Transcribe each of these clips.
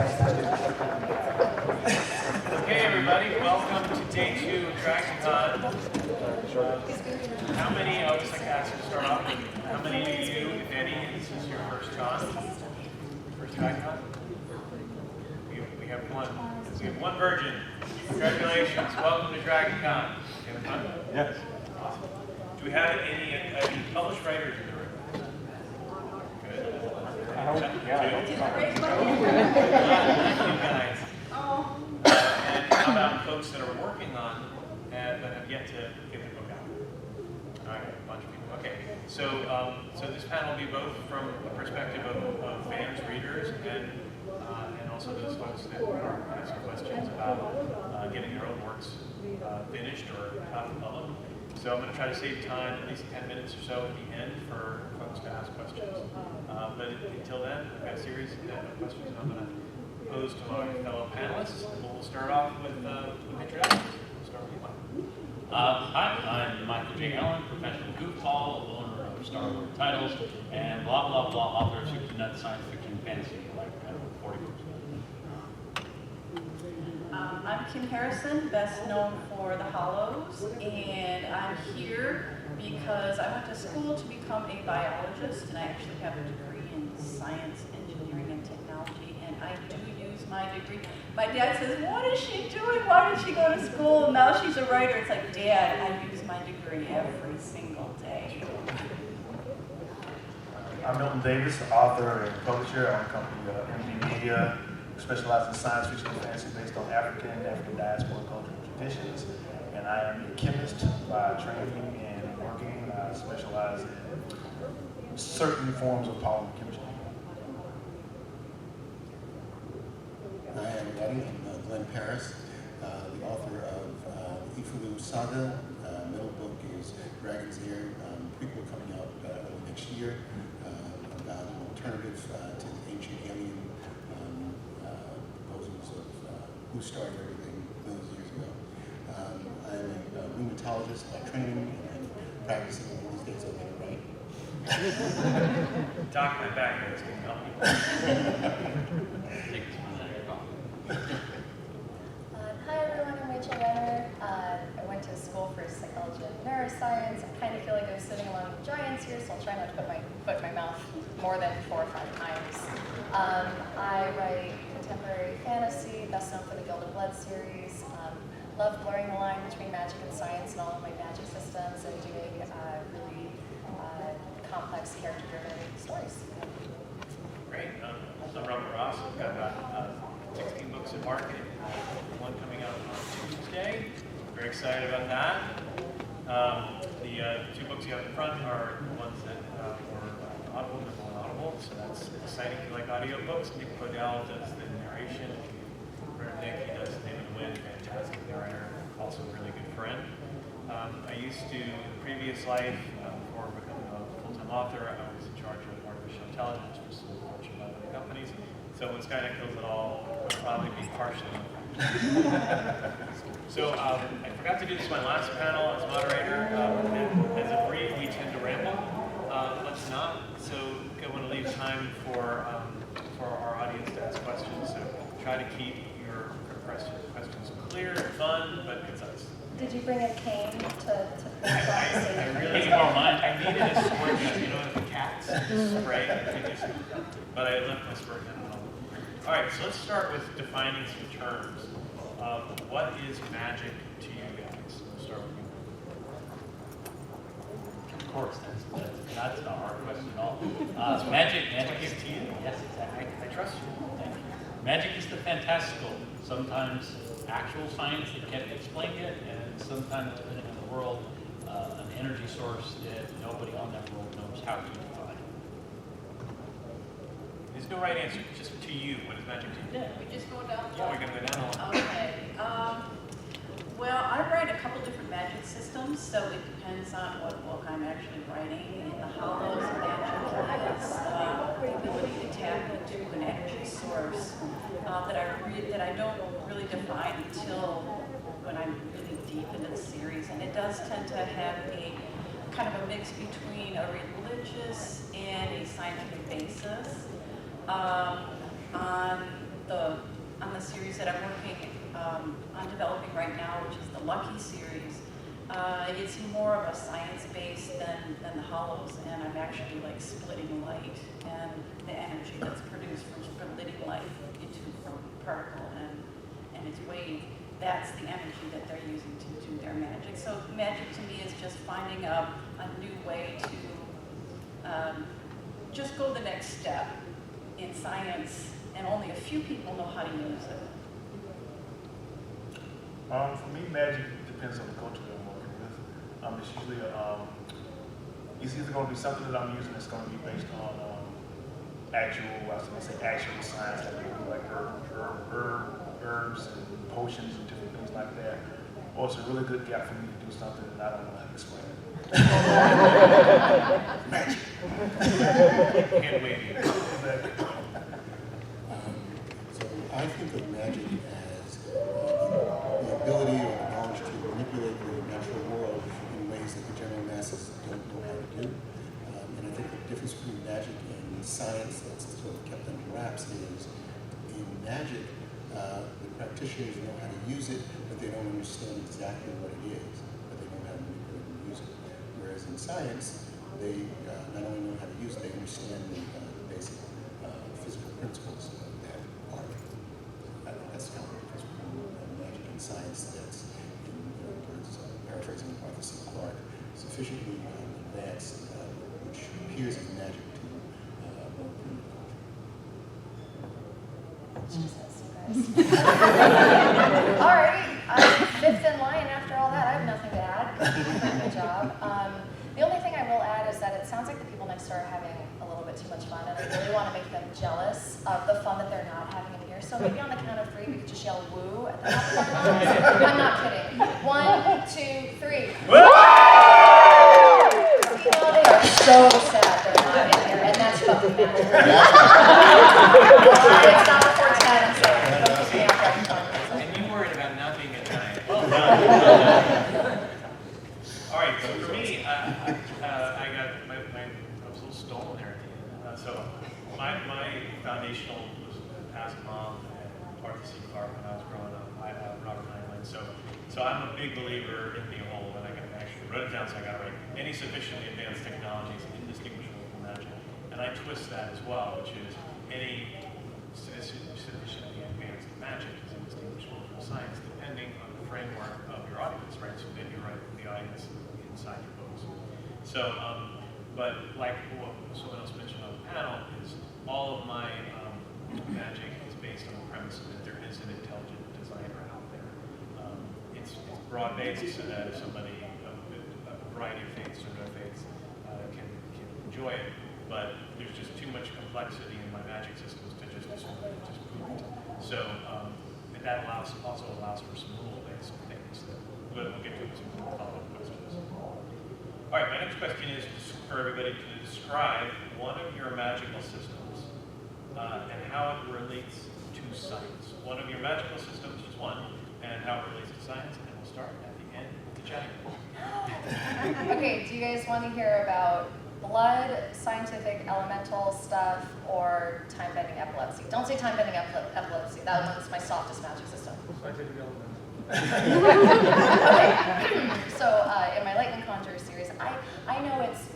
Okay, everybody, welcome to day 2 of DragonCon. How many, I always like to ask you to start off, how many of you, if any, this is your first con? First DragonCon? We have one. We have one virgin. Congratulations, welcome to DragonCon. You having fun? Yes. Awesome. Do we have any published writers in the room? Good. I hope, yeah. Thank you, guys. And how about folks that are working on but have yet to get the book out? All right, a bunch of people. Okay, so this panel will be both from the perspective of fans, readers, and also those folks that are asking questions about getting their own works finished or out in public. So I'm going to try to save time, at least 10 minutes or so at the end for folks to ask questions. But until then, I've got a series of questions I'm going to pose to my fellow panelists. We'll start off with introductions. We'll start with you, Mike. Hi, I'm Michael J. Allen, professional goofball, owner of Star Wars titles, and blah, blah, blah, author of super nut science fiction fantasy, like 40 books. I'm Kim Harrison, best known for The Hollows, and I'm here because I went to school to become a biologist, and I actually have a degree in science, engineering, and technology, and I do use my degree. My dad says, what is she doing? Why did she go to school? Now she's a writer. It's like, Dad, I use my degree every single day. I'm Milton Davis, author and publisher. I own a company, MD Media, specialized in science fiction and fantasy based on African diaspora culture and traditions. And I am a chemist by training and working. I specialize in certain forms of polymer chemistry. Hi, everybody. I'm Glenn Parris, the author of the Ifulu Saga. Middle book is Dragon's Ear, prequel coming out early next year, about an alternative to the ancient alien proposals of who started everything those years ago. I am a rheumatologist by training and practicing these days over here, right? Doc, my back hurts. Can you help me? Hi everyone, I'm Rener. I went to school for psychology and neuroscience. I kind of feel like I was sitting along with giants here, so I'll try not to put my foot in my mouth more than 4 or 5 times. I write contemporary fantasy, best known for the Gilded Blood series. Love blurring the line between magic and science and all of my magic systems and doing really complex character-driven stories. Great. I'm Robert Ross. We've got about 16 books in market. One coming out on Tuesday. Very excited about that. The 2 books you have in front are the ones that were Audible, number 1 Audible. So that's exciting if you like audiobooks. Nick Codell does the narration. Nick, he does Name of the Wind, fantastic narrator, also a really good friend. I used to, in a previous life, before becoming a full-time author, I was in charge of artificial intelligence for some Fortune 500 companies. So when Skynet kills it all, will probably be partially. So I forgot to do this my last panel as moderator. As a brief, we tend to ramble. Let's not. So I want to leave time for our audience to ask questions. So try to keep your questions clear, fun, but concise. Did you bring a cane to I really Need more mine. I needed a squirt gun, you know, the cats spray. But I left my squirt gun at home. All right, so let's start with defining some terms. What is magic to you guys? Let's start with you. Of course, that's not a hard question at all. Magic is to you? Yes, exactly. I trust you. Thank you. Magic is the fantastical. Sometimes actual science that can't explain it, and sometimes, depending on the world, an energy source that nobody on that world knows how to define. There's no right answer. Just to you, what is magic to you? We just go down. Yeah, we're going to go down the line. Okay. Well, I write a couple different magic systems, so it depends on what book I'm actually writing. In The Hollows, magic is the ability to tap into an energy source that I don't really define until when I'm really deep into the series. And it does tend to have a kind of a mix between a religious and a scientific basis. On on the series that I'm working on developing right now, which is the Lucky series. It's more of a science base than the hollows, and I'm actually like splitting light and the energy that's produced from splitting light into a particle and its wave. That's the energy that they're using to do their magic. So magic to me is just finding a new way to just go the next step in science, and only a few people know how to use it. For me, magic depends on the culture that I'm working with. It's usually it's either going to be something that I'm using that's going to be based on actual, I was going to say actual science, like herbs and potions and different things like that. Or it's a really good gap for me to do something and I don't know how to explain it. Magic. Hand waving. So I think of magic as the ability or the knowledge to manipulate the natural world in ways that the general masses don't know how to do. And I think the difference between magic and science that's sort of kept under wraps is in magic, the practitioners know how to use it, but they don't understand exactly what it is, but they know how to manipulate and use it. Whereas in science, they not only know how to use it, they understand the basic physical principles of that art. That's kind of the difference between magic and science that's, in words, paraphrasing Arthur C. Clarke, sufficiently advanced, which appears as magic to more primitive culture. Jesus, you guys. Alrighty, I'm fifth in line after all that. I have nothing to add. Good job. The only thing I will add is that it sounds like the people next door are having a little bit too much fun, and I really want to make them jealous of the fun that they're not having in here. So maybe on the count of three, we could just yell woo at the top of our lungs. I'm not kidding. 1, 2, 3. Woo! You know, they are so sad they're not in here, and that's fucking magic. It's not before 10, so don't keep me out having fun. And you worried about not being a giant. All right, so for me, I got I was a little stolen there at the end. So my foundational was Past Mom and Arthur C. Clarke when I was growing up. Robert Heinlein. So I'm a big believer in the whole, and I actually wrote it down so I got it right. Any sufficiently advanced technology is indistinguishable from magic, and I twist that as well, which is any sufficiently advanced magic is indistinguishable from science, depending on the framework of your audience, right? So then you're right, the audience inside your books. So, but like what someone else mentioned on the panel, is all of my magic is based on the premise that there is an intelligent designer out there. It's broad-based so that somebody of a variety of faiths or no faiths can enjoy it, but there's just too much complexity in my magic systems to just prove it. So that also allows for some rule-based things that we'll get to some follow-up questions. All right, my next question is for everybody to describe one of your magical systems and how it relates to science. One of your magical systems, just one, and how it relates to science, and we'll start at the end of the chatting. Okay, do you guys want to hear about blood, scientific, elemental stuff, or time-bending epilepsy? Don't say time-bending epilepsy. That one's my softest magic system. Scientific element. Okay, so in my Lightning Conjure series, I know it's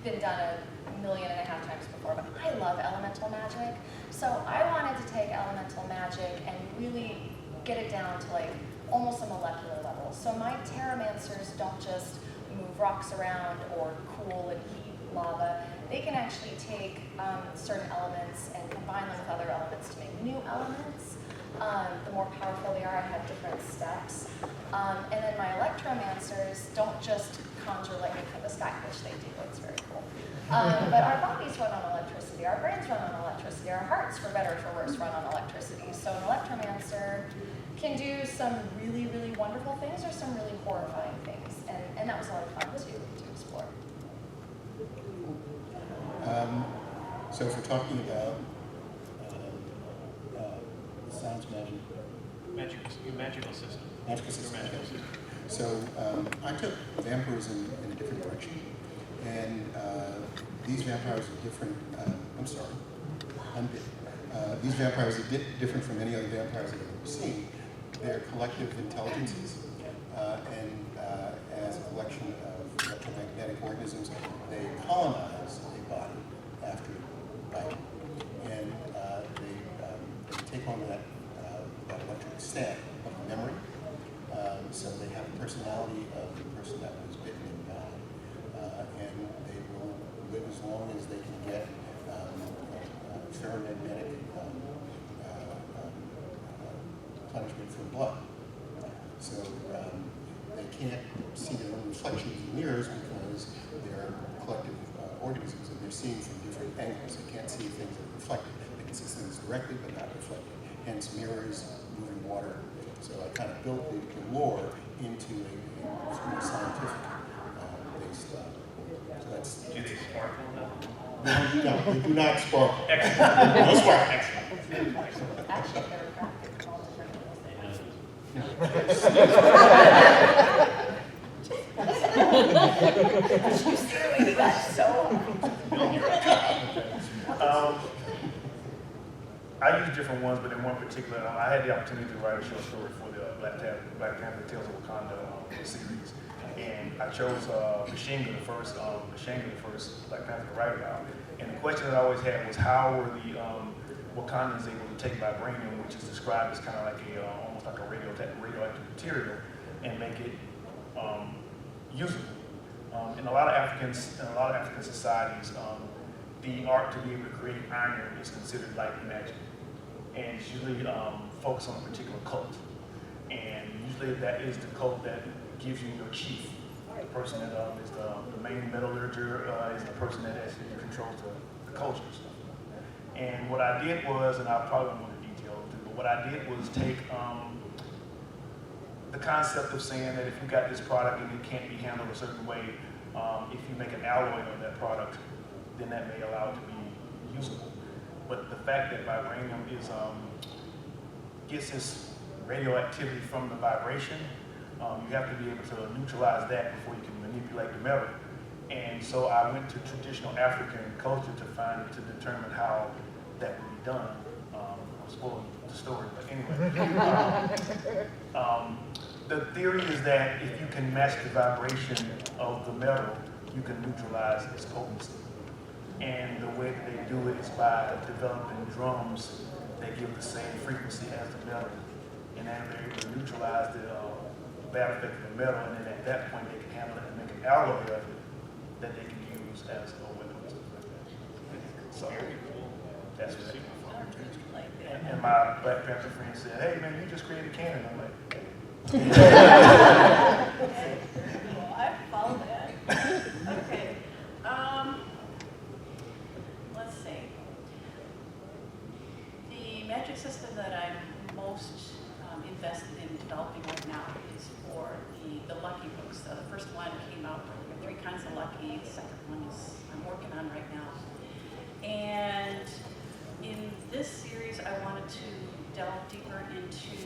been done 1.5 million times before, but I love elemental magic. So I wanted to take elemental magic and really get it down to like almost a molecular level. So my Terramancers don't just move rocks around or cool and heat lava. They can actually take certain elements and combine them with other elements to make new elements. The more powerful they are, I have different steps. And then my Electromancers don't just conjure lightning from the sky, which they do, it's very cool. But our bodies run on electricity, our brains run on electricity, our hearts, for better or for worse, run on electricity. So an Electromancer can do some really, really wonderful things or some really horrifying things. And that was a lot of fun to explore. So if we're talking about science magic, Your magical system. magical system. Your magical system. So I took vampirism in a different direction, and these vampires are different. I'm sorry, undead. These vampires are different from any other vampires I've ever seen. They're collective intelligences, and as a collection of electromagnetic organisms, they colonize a body after biting, and they take on that electric stamp of memory. So they have the personality of the person that was bitten and died, and they will live as long as they can get ferromagnetic punishment from blood. So they can't see their own reflections in mirrors because they're collective organisms and they're seeing from different angles. They can't see things that are reflected. They can see things directly but not reflected. Hence mirrors, moving water. So I kind of built the lore into a more scientific based. So that's. Do they sparkle though? No, they do not sparkle. Excellent. No sparkle. Excellent. Actually, they're graphic, all different things. You seriously got so. I use different ones, but in one particular, I had the opportunity to write a short story for the Black Panther Tales of Wakanda series, and I chose Machine Gun, the first Black Panther to write about. And the question that I always had was, how were the Wakandans able to take vibranium, which is described as kind of like almost like a radioactive material, and make it usable? In a lot of African societies, the art to be able to create iron is considered like magic, and it's usually focused on a particular cult. And usually that is the cult that gives you your chief. The person that is the main metallurger is the person that actually controls the culture and stuff. And what I did was, and I'll probably go into detail too, but what I did was take the concept of saying that if you got this product and it can't be handled a certain way, if you make an alloy of that product, then that may allow it to be usable. But the fact that vibranium is gets this radioactivity from the vibration, you have to be able to neutralize that before you can manipulate the metal. And so I went to traditional African culture to determine how that would be done. I'm spoiling the story, but anyway. The theory is that if you can match the vibration of the metal, you can neutralize its potency. And the way that they do it is by developing drums that give the same frequency as the metal. And then they're able to neutralize the bad effect of the metal, and then at that point they can handle it and make an alloy of it that they can use as a weapon and stuff like that. So that's what and my Black Panther friend said, "Hey man, you just created canon." I'm like, Well, I follow that. Okay. Let's see. The magic system that I'm most invested in developing right now is for the Lucky books. The first one came out with 3 kinds of Lucky. The second one is I'm working on right now. And in this series, I wanted to delve deeper into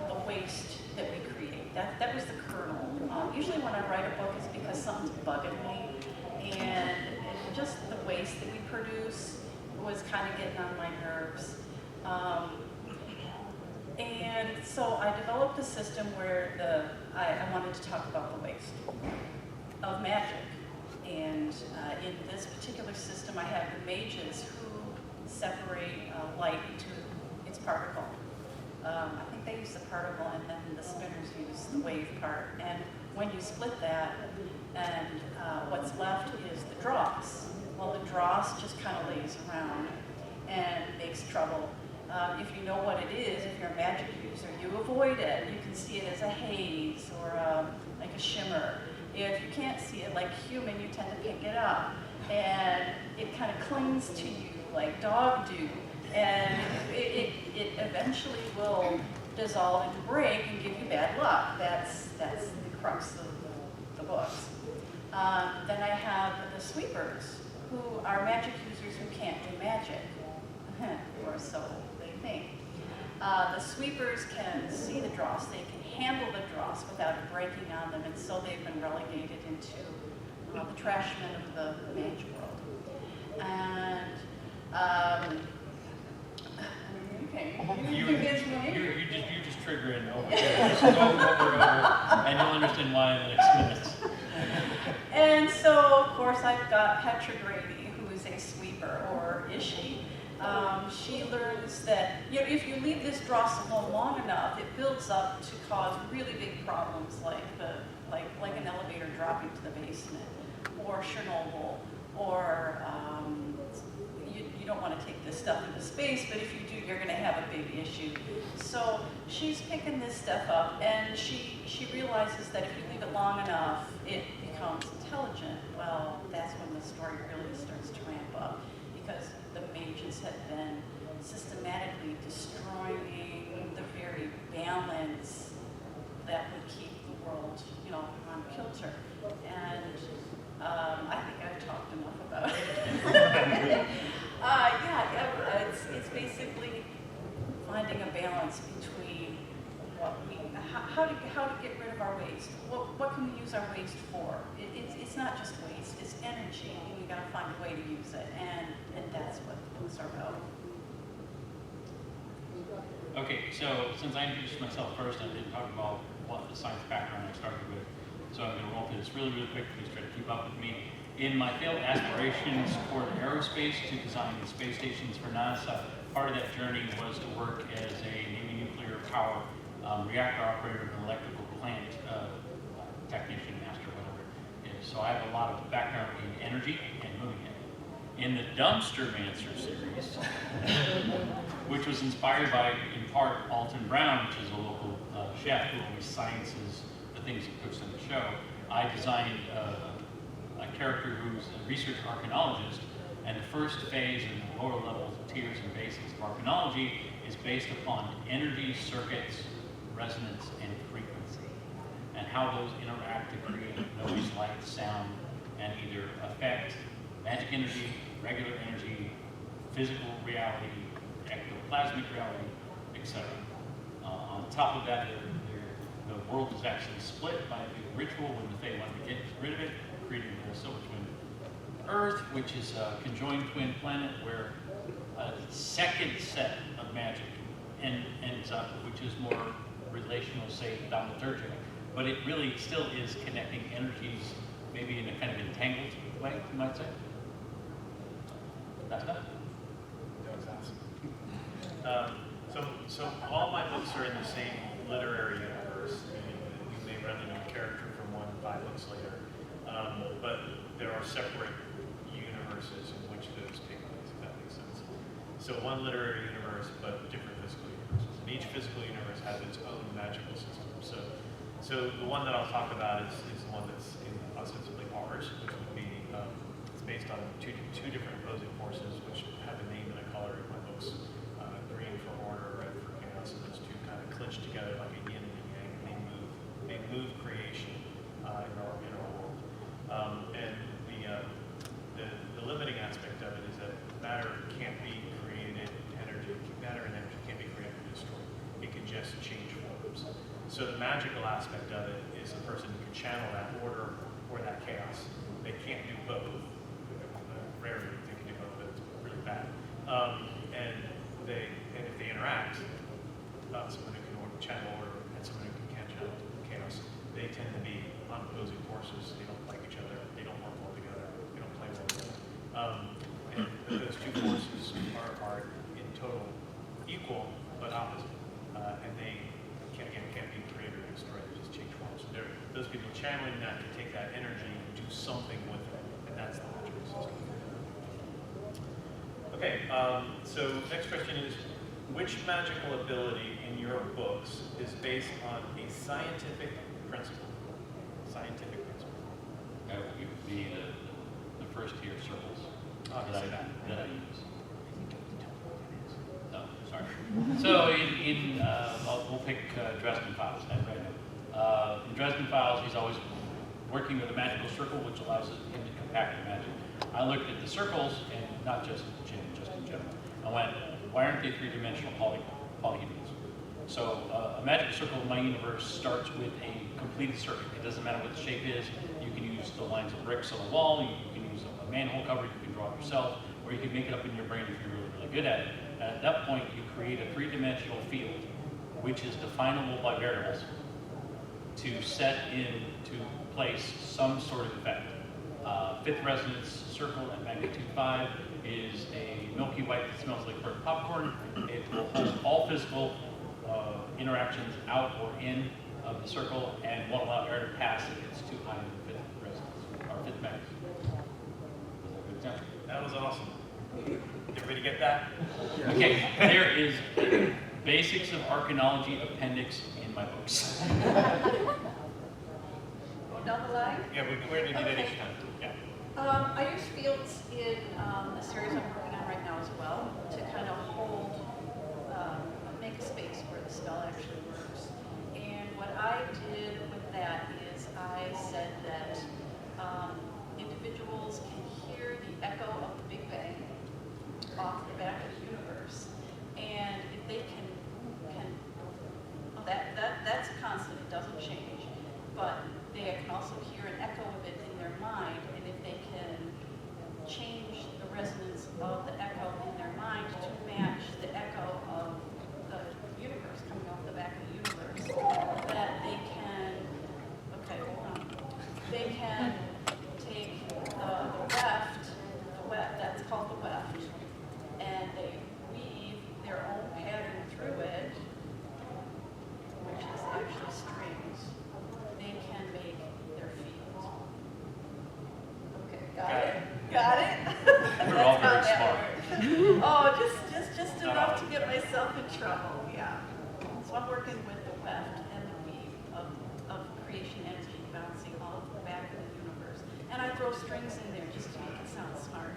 the waste that we create. That was the kernel. Usually when I write a book, it's because something's bugging me, and just the waste that we produce was kind of getting on my nerves. And so I developed a system where I wanted to talk about the waste of magic. And in this particular system, I have the mages who separate light into its particle. I think they use the particle, and then the spinners use the wave part. And when you split that, and what's left is the dross. Well, the dross just kind of lays around and makes trouble. If you know what it is, if you're a magic user, you avoid it. You can see it as a haze or like a shimmer. If you can't see it like human, you tend to pick it up. And it kind of clings to you like dog do. And it eventually will dissolve and break and give you bad luck. That's the crux of the books. Then I have the sweepers, who are magic users who can't do magic, or so they think. The sweepers can see the dross, they can handle the dross without it breaking on them, and so they've been relegated into the trashmen of the mage world. And Okay, you convince me. You're just triggering over there. Just go over, and you'll understand why in the next minutes. And so, of course, I've got Petra Grady, who is a sweeper, or is she? She learns that if you leave this dross alone long enough, it builds up to cause really big problems, like an elevator dropping to the basement, or Chernobyl, or you don't want to take this stuff into space, but if you do, you're going to have a big issue. So she's picking this stuff up, and she realizes that if you leave it long enough, it becomes intelligent. Well, that's when the story really starts to ramp up, because the mages had been systematically destroying the very balance that would keep the world, on kilter. And I think I've talked enough about it. It's basically finding a balance between how to get rid of our waste. What can we use our waste for? It's not just waste, it's energy. We got to find a way to use it, and that's what the books are about. Okay, so since I introduced myself first, I didn't talk about what the science background I started with. So I'm going to roll through this really, really quick. Please try to keep up with me. In my failed aspirations for aerospace to design the space stations for NASA, part of that journey was to work as a Navy nuclear power reactor operator in an electrical plant technician, master, whatever it is. So I have a lot of background in energy and moving it. In the Dumpster Mancer series, which was inspired by, in part, Alton Brown, which is a local chef who always sciences the things he cooks on the show, I designed a character who's a research archaeologist, and the first phase in the lower level tiers and basics of archaeology is based upon energy, circuits, resonance, and frequency, and how those interact to create noise, light, sound, and either affect magic energy, regular energy, physical reality, ectoplasmic reality, etc. On top of that, the world is actually split by a big ritual when the Fae want to get rid of it, creating the silver twin Earth, which is a conjoined twin planet where a second set of magic ends up, which is more relational, say, thaumaturgic, but it really still is connecting energies, maybe in a kind of entangled way, you might say. That's enough. That was awesome. So all my books are in the same literary universe. You may run into a character from one 5 books later, but there are separate universes in which those take place, if that makes sense. So one literary universe, but different physical universes. And each physical universe has its own magical system. So the one that I'll talk about is the one that's in ostensibly Parris, which would be it's based on two different opposing forces, which have a name and a color in my books. Green for order, red for chaos, and those two kind of clinch together like a yin and a yang, and they move creation in our world. And the limiting aspect of it is that matter can't be created, matter and energy can't be created or destroyed. It can just change forms. So the magical aspect of it is a person who can channel that order or that chaos. They can't do both. Rarely they can do both, but it's really bad. And if they interact, someone who can channel order and someone who can't channel chaos, they tend to be on opposing forces. They don't like each other. They don't work well together. They don't play well together. And those two forces are in total equal but opposite, and they can't be created or destroyed. They just change forms. So those people channeling that can take that energy and do something with it, and that's the magical system. Okay, so next question is, which magical ability in your books is based on a scientific principle? Scientific principle. That would be the first tier circles Obviously that I use. Oh, sorry. So we'll pick Dresden Files. In Dresden Files, he's always working with a magical circle, which allows him to compact the magic. I looked at the circles, and not just in general. I went, why aren't they three-dimensional polyhedrons? So a magic circle in my universe starts with a completed circuit. It doesn't matter what the shape is. You can use the lines of bricks on the wall. You can use a manhole cover. You can draw it yourself, or you can make it up in your brain if you're really, really good at it. At that point, you create a three-dimensional field, which is definable by variables, to set into place some sort of effect. Fifth resonance circle at magnitude 5 is a milky white that smells like burnt popcorn. It will hold all physical interactions out or in of the circle and won't allow air to pass if it's too high in the fifth resonance, or fifth magnitude. Was that a good example? That was awesome. Everybody get that? Okay, there is a Basics of Archaeology appendix in my books. Go down the line. Yeah, we're going to do that Okay. each time. Yeah. I use fields in a series I'm working on right now as well to kind of hold, make a space where the spell actually works. And what I did with that is I said that individuals can hear the echo of the Big Bang off the back of the universe, and if they can well, that's constant, it doesn't change, but they can also hear an echo of it in their mind, and if they can change the resonance of the echo in their mind to match the echo of the universe coming off the back of the universe, that they can, okay, hold on, they can take the weft, that's called the weft, and they weave their own pattern through it, which is actually strings. They can make their field. Okay, got it? Got it? We're all That's very how smart. that works. Oh, just enough to get myself in trouble, yeah. So I'm working with the weft and the weave of creation energy bouncing off the back of the universe. And I throw strings in there just to make it sound smart.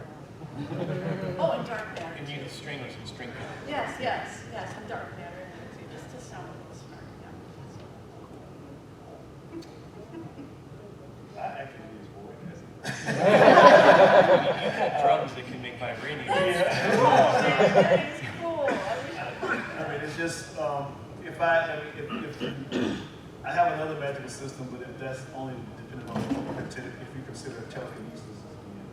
Oh, and dark matter. And you the string with some string count. Yes, and dark matter in there too, just to sound a little smart, yeah. I actually use voice. You have drums that can make vibranium. That's cool, man, that is cool. I mean, it's just, if I have another magical system, but if that's only depending on if you consider telekinesis as being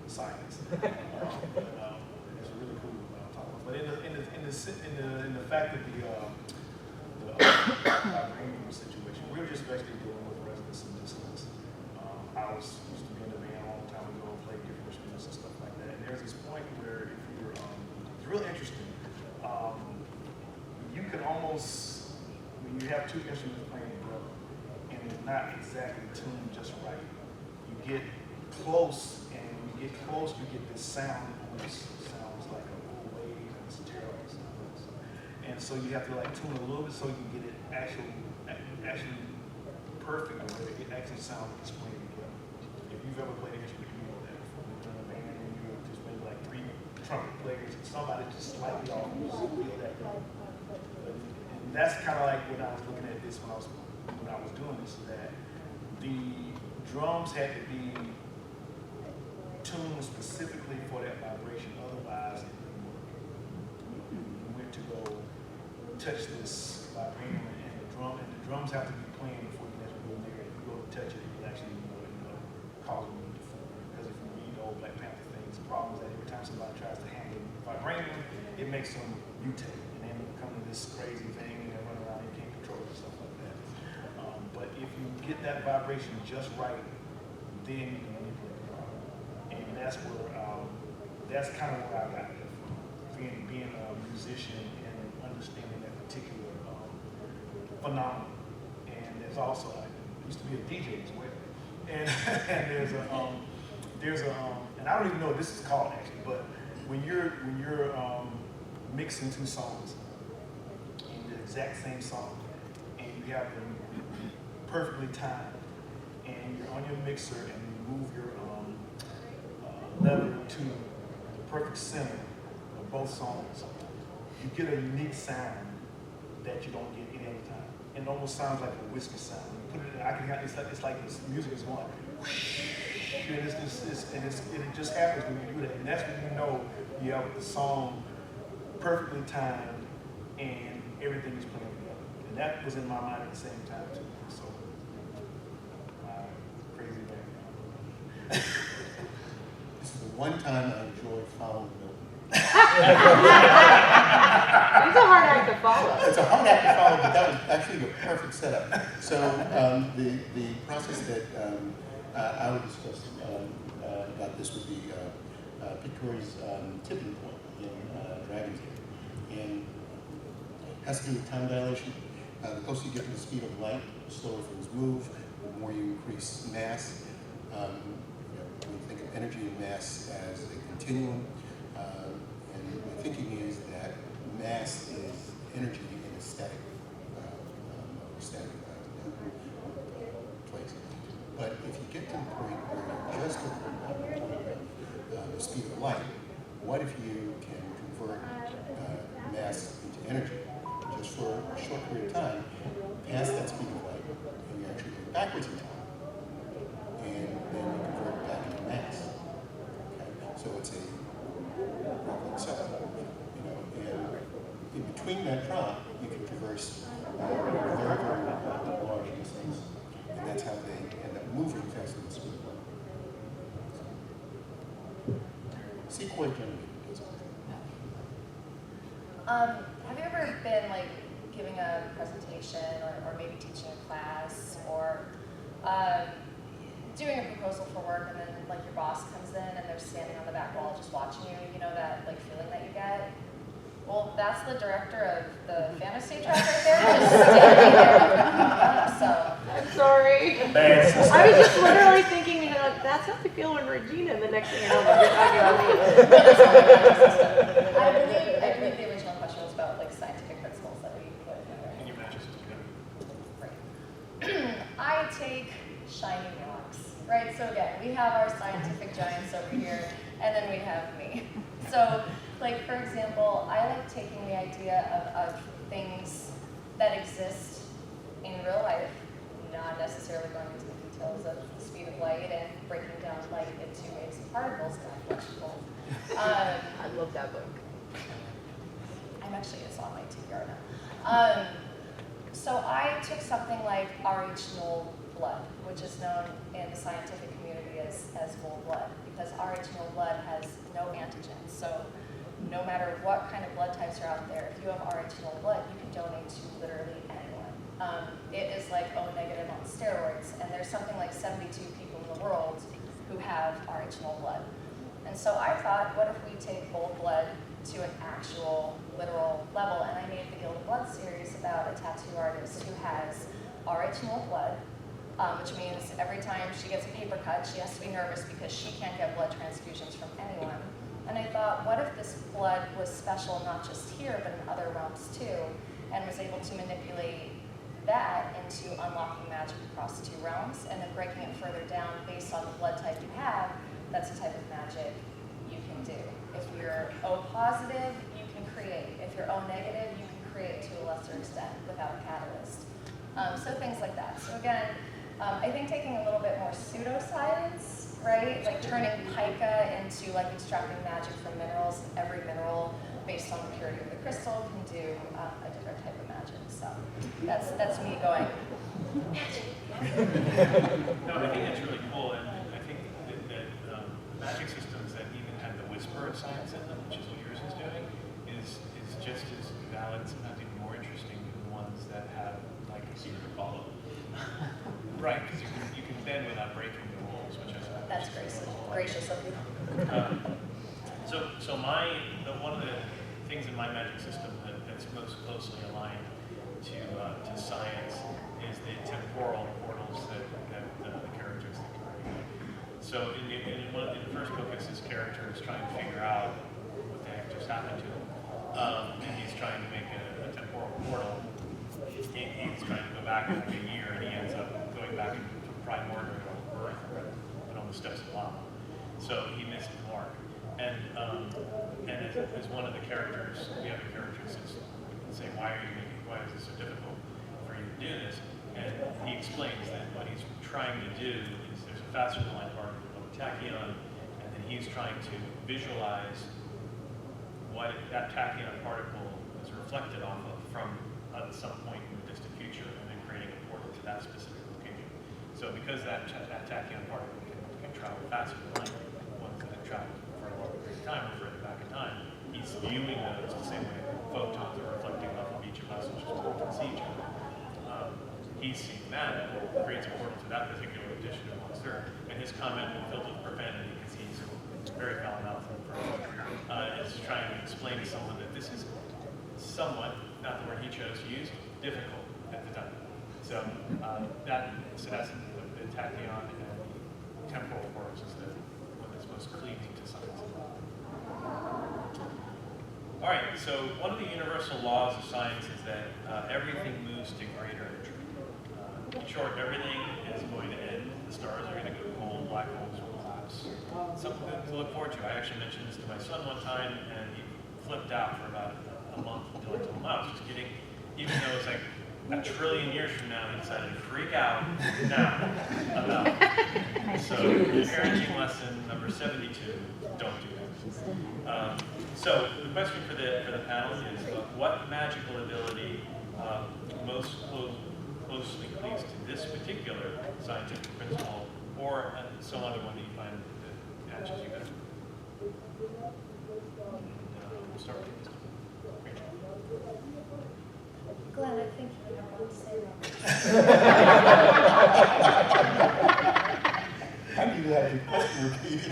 science. It's really cool talking about. But in the fact that the vibranium situation, we were just basically dealing with resonance and dissonance. I used to be in a band a long time ago and play different instruments and stuff like that. And there's this point where if you're, it's real interesting. You can almost, when you have two instruments playing together, and it's not exactly tuned just right, you get close, and when you get close, you get this sound, which sounds like a little wave, and it's terrible sounds. And so you have to like tune a little bit so you can get it actually perfect, where it actually sounds like it's playing together. If you've ever played an instrument, you know that. Before you've done a band, and you're just maybe like 3 trumpet players, and somebody just slightly off, you just feel that. And that's kind of like when I was looking at this when I was doing this, that the drums had to be tuned specifically for that vibration, otherwise it wouldn't work. You went to go touch this vibranium, and the drums have to be playing before you can actually go near it. If you go to touch it, it will actually cause a need to form. Because if you read the old Black Panther things, the problem is that every time somebody tries to handle vibranium, it makes them mutate, and then become this crazy thing, and they run around and can't control it, stuff like that. But if you get that vibration just right, then you can manipulate the drum. And that's where, that's kind of where I got it from, being a musician and understanding that particular phenomenon. And there's also, I used to be a DJ as well. And, and there's a, and I don't even know what this is called actually, but when you're mixing two songs, in the exact same song, and you have them perfectly timed, and you're on your mixer and you move your lever to the perfect center of both songs, you get a unique sound that you don't get any other time. It almost sounds like a whiskey sound. When you put it in, it's like this music is going whoosh, and it just happens when you do that. And that's when you know you have the song perfectly timed and everything is playing together. And that was in my mind at the same time too. So, crazy background. This is the one time I enjoyed following Milton. It's a hard act to follow. It's a hard act to follow, but that was actually a perfect setup. So the process that I would discuss about this would be Pictori's tipping point in Dragon's Den. And it has to do with time dilation. The closer you get to the speed of light, the slower things move, the more you increase mass. When you think of energy and mass as a continuum, and the thinking is that mass is energy in a static place. But if you get to the point where you're just at the speed of light, what if you can convert mass into energy just for a short period of time, past that speed of light, and you actually go backwards in time, and then you convert it back into mass. Okay? So it's a Brooklyn cycle, and in between that drop, you can traverse very, very large distance, and that's how they end up moving faster than speed of light. Sequoia generally does it. Have you ever been like giving a presentation or maybe teaching a class or doing a proposal for work and then like your boss comes in and they're standing on the back wall just watching you, that like feeling that you get? Well, that's the director of the fantasy track right there, just standing there. So. I'm sorry. I was just literally thinking, that's how I feel when Regina, and the next thing I know, you're talking about me. I believe the original question was about like scientific principles that we put in there. Can you match us Right. I take shiny rocks, right? So again, we have our scientific giants over here, and then we have me. So, like for example, I like taking the idea of things that exist in real life, not necessarily going into the details of the speed of light and breaking down light into waves and particles, kind of flexible. I love that book. I'm actually, it's on my TBR now. So I took something like Rh0 blood, which is known in the scientific community as whole blood, because Rh0 blood has no antigens. So no matter what kind of blood types are out there, if you have Rh0 blood, you can donate to literally anyone. It is like O negative on steroids, and there's something like 72 people in the world who have Rh0 blood. And so I thought, what if we take whole blood to an actual, literal level? And I made the Guild of Blood series about a tattoo artist who has Rh0 blood, which means every time she gets a paper cut, she has to be nervous because she can't get blood transfusions from anyone. And I thought, what if this blood was special not just here, but in other realms too, and was able to manipulate that into unlocking magic across the 2 realms, and then breaking it further down based on the blood type you have. That's the type of magic you can do. If you're O positive, you can create. If you're O negative, you can create to a lesser extent without a catalyst. So things like that. So again, I think taking a little bit more pseudoscience, right? Like turning pica into like extracting magic from minerals. Every mineral, based on the purity of the crystal, can do a different type of magic. So that's me going, magic. No, I think that's really cool, and I think that magic systems that even have the whisper of science in them, which is what yours is doing, is just as valid, sometimes even more interesting than the ones that have like a secret to follow. Right, because you can bend without breaking the rules, which is That's gracious of you. So one of the things in my magic system that's most closely aligned to science is the temporal portals that the characters think are. So in the first book, it's this character is trying to figure out what the heck just happened to him, and he's trying to make a temporal portal. He's trying to go back like a year, and he ends up going back to primordial Earth and on the steps of lava. So he missed the mark. And as one of the characters, the other characters is saying, why is this so difficult for you to do this? And he explains that what he's trying to do is there's a faster than light particle called a tachyon, and then he's trying to visualize what that tachyon particle is reflected off of from some point in the distant future, and then creating a portal to that specific location. So because that tachyon particle can travel faster than light, ones that have traveled for a longer period of time or further back in time, he's viewing those the same way photons are reflecting off of each of us, which is why we can see each other. He's seeing that, and it creates a portal to that particular edition of Monster. And his comment, filled with profanity, because he's very foul-mouthed is trying to explain to someone that this is somewhat, not the word he chose to use, difficult at the time. So that's the tachyon and the temporal force is the one that's most cleaving to science. All right, so one of the universal laws of science is that everything moves to greater energy. In short, everything is going to end. The stars are going to go cold, black holes will collapse. Something to look forward to. I actually mentioned this to my son one time, and he flipped out for about a month until I told him I was just kidding. Even though it's like a trillion years from now, he decided to freak out now about it. So, parenting lesson number 72, don't do that. So, the question for the panel is, what magical ability most closely cleaves to this particular scientific principle, or some other one that you find that matches you better? We'll start with this. Glenn, I think you have one to say about I need to have your question repeated.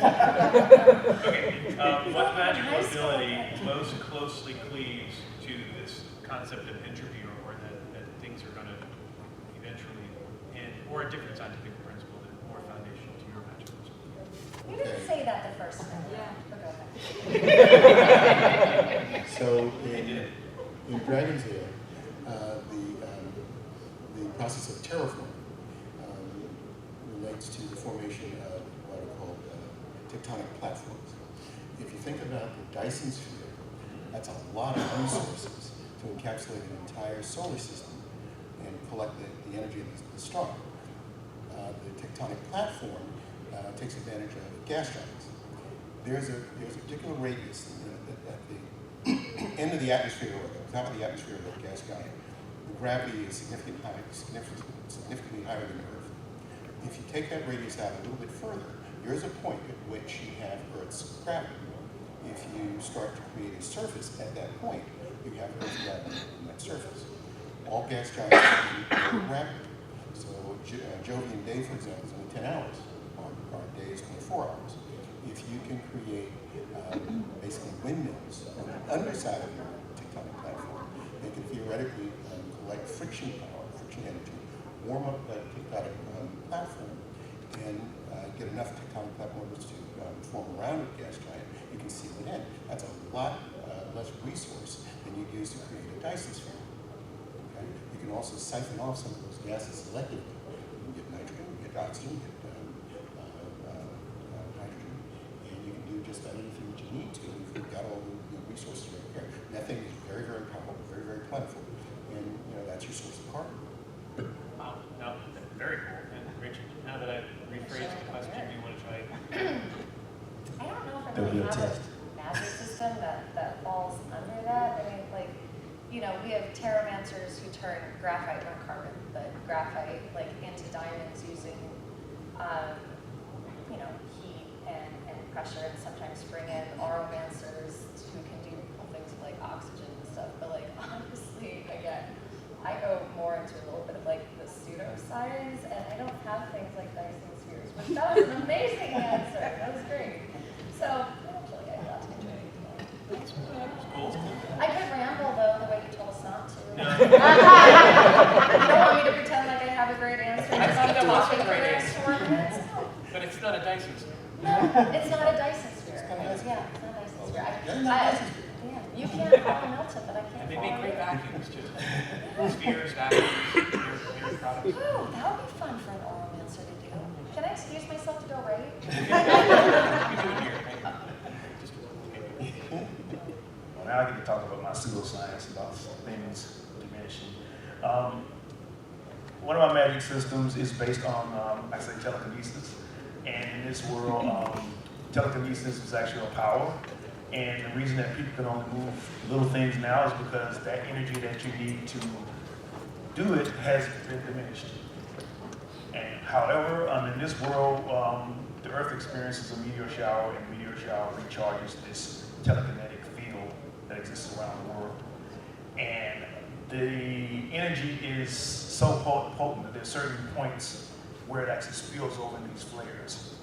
Okay, what magical ability most closely cleaves to this concept of entropy, or that things are going to eventually end, or a different scientific principle that's more foundational to your magical principle? You didn't say that the first time. Yeah. So in Dragon's Air, the process of terraforming relates to the formation of what are called tectonic platforms. If you think about the Dyson sphere, that's a lot of resources to encapsulate an entire solar system and collect the energy of the star. The tectonic platform takes advantage of gas giants. There's a particular radius at the end of the atmosphere, or the top of the atmosphere of a gas giant. The gravity is significantly higher than Earth. If you take that radius out a little bit further, there is a point at which you have Earth's gravity. If you start to create a surface at that point, you have Earth's gravity on that surface. All gas giants have no gravity. So Jovian day, for example, is only 10 hours. Our day is 24 hours. If you can create basically windmills on the underside of your tectonic platform, they can theoretically collect friction power, friction energy, warm up that tectonic platform, and get enough tectonic platforms to form around a gas giant. You can seal it in. That's a lot less resource than you'd use to create a Dyson sphere. Okay? You can also siphon off some of those gases selectively. You can get nitrogen, you get oxygen, you get hydrogen, and you can do just about anything that you need to if you've got all the resources right there. Methane is very, very powerful, very, very plentiful, and that's your source of carbon. Wow, no, very cool. And Rachel, now that I've rephrased the question, do you want to try? I don't know if I There'll be really a have test. a magic system that falls under that. I mean, like, we have terramancers who turn graphite, not carbon, but graphite, like, into diamonds using, heat and pressure, and sometimes bring in aeromancers who can do cool things like oxygen and stuff. But, like, honestly, again, I go more into a little bit of, like, the pseudoscience, and I don't have things like Dyson spheres, which that was an amazing answer. That was great. So, actually, I got to enjoy it. Cool. I could ramble, though, the way you told us not to. No. You don't want me to pretend like I have a great answer? I thought that was a Talking for great the next answer. 4 minutes? But it's not a Dyson sphere. No, it's not a Dyson sphere. It's not a Dyson Yeah, it's not a Dyson sphere. Yeah, not a Dyson sphere. Yeah, you can't follow Milton, but I can't And they follow make great you. vacuums too. Spheres, vacuums, mirror products. Ooh, that would be fun for an aeromancer to do. Can I excuse myself to go raid? You can do it here. Just okay. Well, now I get to talk about my pseudoscience, about things diminishing. One of my magic systems is based on, I say, telekinesis. And in this world, telekinesis is actually a power. And the reason that people can only move little things now is because that energy that you need to do it has been diminished. And however, in this world, the Earth experiences a meteor shower, and the meteor shower recharges this telekinetic field that exists around the world. And the energy is so potent that there's certain points where it actually spills over in these flares.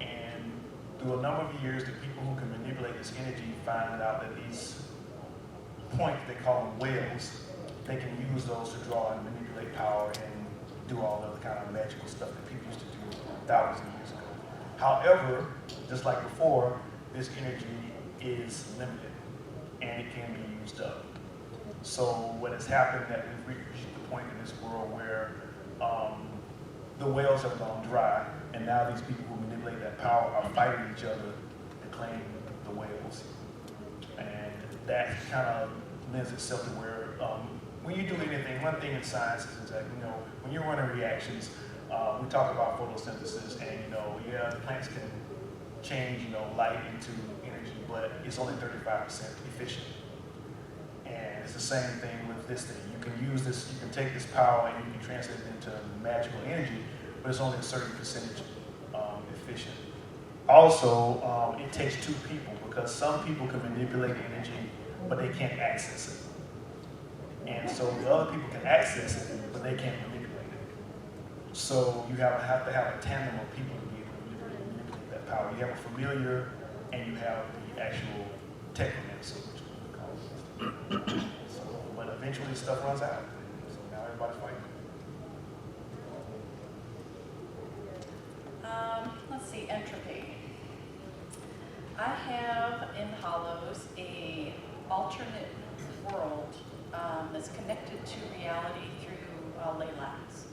And through a number of years, the people who can manipulate this energy find out that these points, they call them wells, they can use those to draw and manipulate power and do all the kind of magical stuff that people used to do thousands of years ago. However, just like before, this energy is limited and it can be used up. So what has happened that we've reached the point in this world where the wells have gone dry, and now these people who manipulate that power are fighting each other to claim the wells. And that kind of lends itself to where when you do anything, one thing in science is that, you know, when you're running reactions, we talk about photosynthesis, and, you know, yeah, plants can change, you know, light into energy, but it's only 35% efficient. And it's the same thing with this thing. You can use this, you can take this power and you can translate it into magical energy, but it's only a certain percentage efficient. Also, it takes two people, because some people can manipulate energy, but they can't access it. And so the other people can access it, but they can't manipulate it. So you have to have a tandem of people to be able to manipulate that power. You have a familiar and you have the actual technomancer, which is what we call it. So, but eventually stuff runs out. So now everybody's fighting. Let's see, entropy. I have in Hollows a alternate world that's connected to reality through ley lines.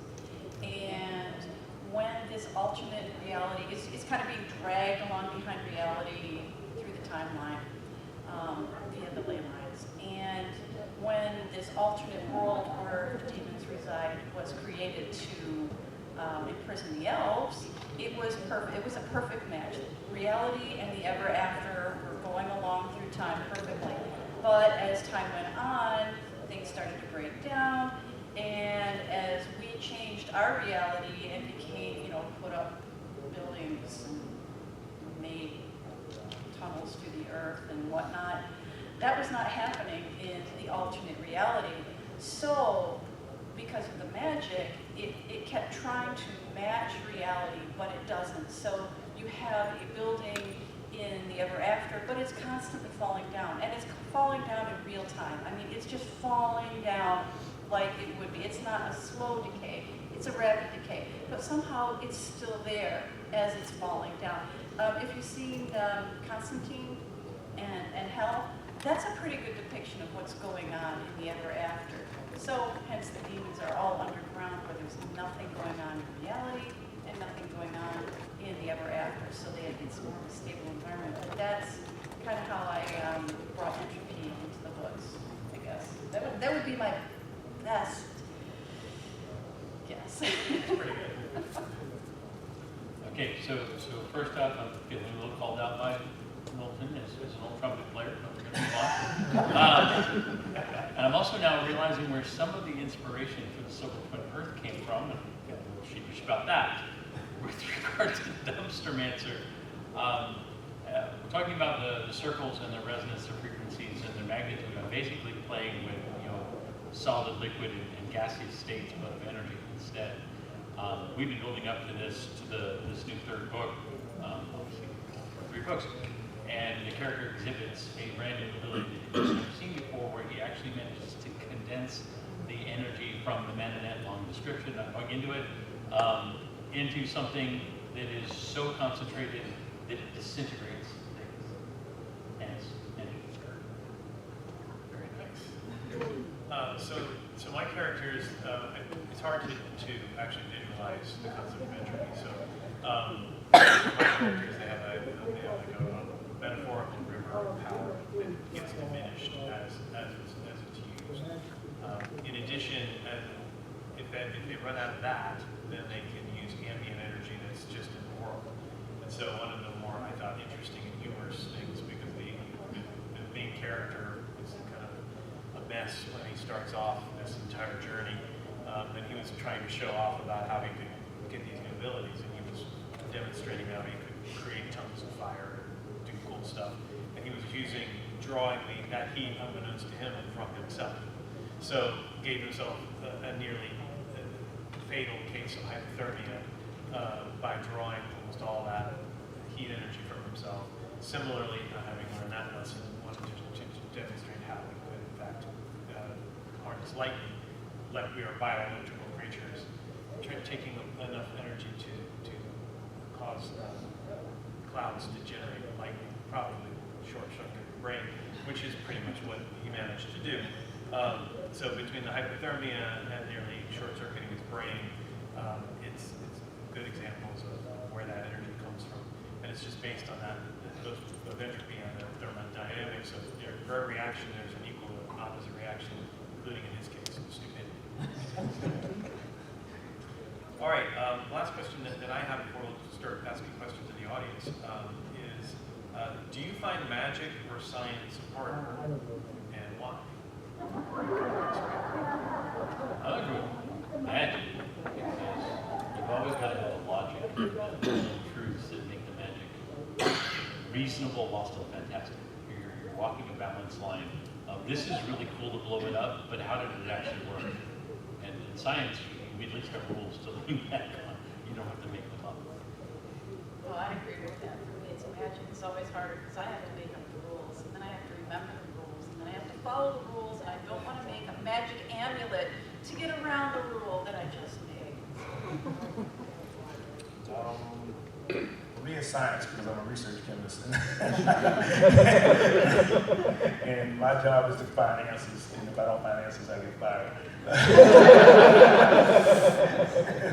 And when this alternate reality is kind of being dragged along behind reality through the timeline via the ley lines. And when this alternate world where the demons reside was created to imprison the elves, it was perfect. It was a perfect match. Reality and the ever after were going along through time perfectly. But as time went on, things started to break down, and as we changed our reality and became, you know, put up buildings and made tunnels through the earth and whatnot, that was not happening in the alternate reality. So, because of the magic, it kept trying to match reality, but it doesn't. So you have a building in the ever after, but it's constantly falling down, and it's falling down in real time. I mean, it's just falling down like it would be. It's not a slow decay, it's a rapid decay, but somehow it's still there as it's falling down. If you've seen Constantine and Hell, that's a pretty good depiction of what's going on in the ever after. So, hence the demons are all underground where there's nothing going on in reality and nothing going on in the ever after. So it's more of a stable environment. But that's kind of how I brought entropy into the books, I guess. That would be my best guess. Pretty good. Okay, so first off, I'm feeling a little called out by Milton as an old trumpet player, but we're going to move on. And I'm also now realizing where some of the inspiration for the Silver Twin Earth came from, and I'm getting a little sheepish about that. With regard to the Dumpstermancer, we're talking about the circles and the resonance of frequencies and their magnitude. I'm basically playing with, you know, solid, liquid, and gaseous states, but of energy instead. We've been building up to this new third book, obviously 3 books, and the character exhibits a brand new ability that he's never seen before, where he actually manages to condense the energy from the Mananet long description, not going into it, into something that is so concentrated that it disintegrates things. Hence, energy. Very nice. So my characters, it's hard to actually visualize the concept of entropy. So my characters, they have like a metaphorical river of power that gets diminished as it's used. In addition, if they run out of that, then they can use ambient energy that's just in the world. And so one of the more, I thought, interesting and humorous things, because the main character is kind of a mess when he starts off this entire journey, and he was trying to show off about how he could get these new abilities, and he was demonstrating how he could create tongues of fire and do cool stuff. And he was drawing that heat unbeknownst to him and from himself. So gave himself a nearly fatal case of hypothermia by drawing almost all that heat energy from himself. Similarly, not having learned that lesson, wanted to demonstrate how we could, in fact, harness lightning, like we are bioelectrical creatures, taking enough energy to cause clouds to generate lightning, probably short-circuit the brain, which is pretty much what he managed to do. So between the hypothermia and nearly short-circuiting his brain, it's good examples of where that energy comes from. And it's just based on that, of entropy and the thermodynamics of for every reaction, there's an equal and opposite reaction, including in his case, stupidity. All right, last question that I have before we'll start asking questions to the audience is, do you find magic or science harder, and why? I agree with magic, because you've always got to have a logic and truths that make the magic reasonable while still fantastic. You're walking a balance line. This is really cool to blow it up, but how did it actually work? And in science, you immediately start rules to lean back on. You don't have to make them up. Well, I agree with that. For me, it's magic. It's always harder because I have to make up the rules, and then I have to remember the rules, and then I have to follow the rules, and I don't want to make a magic amulet to get around the rule that I just made. For me, it's science because I'm a research chemist. And my job is to find answers, and if I don't find answers, I get fired.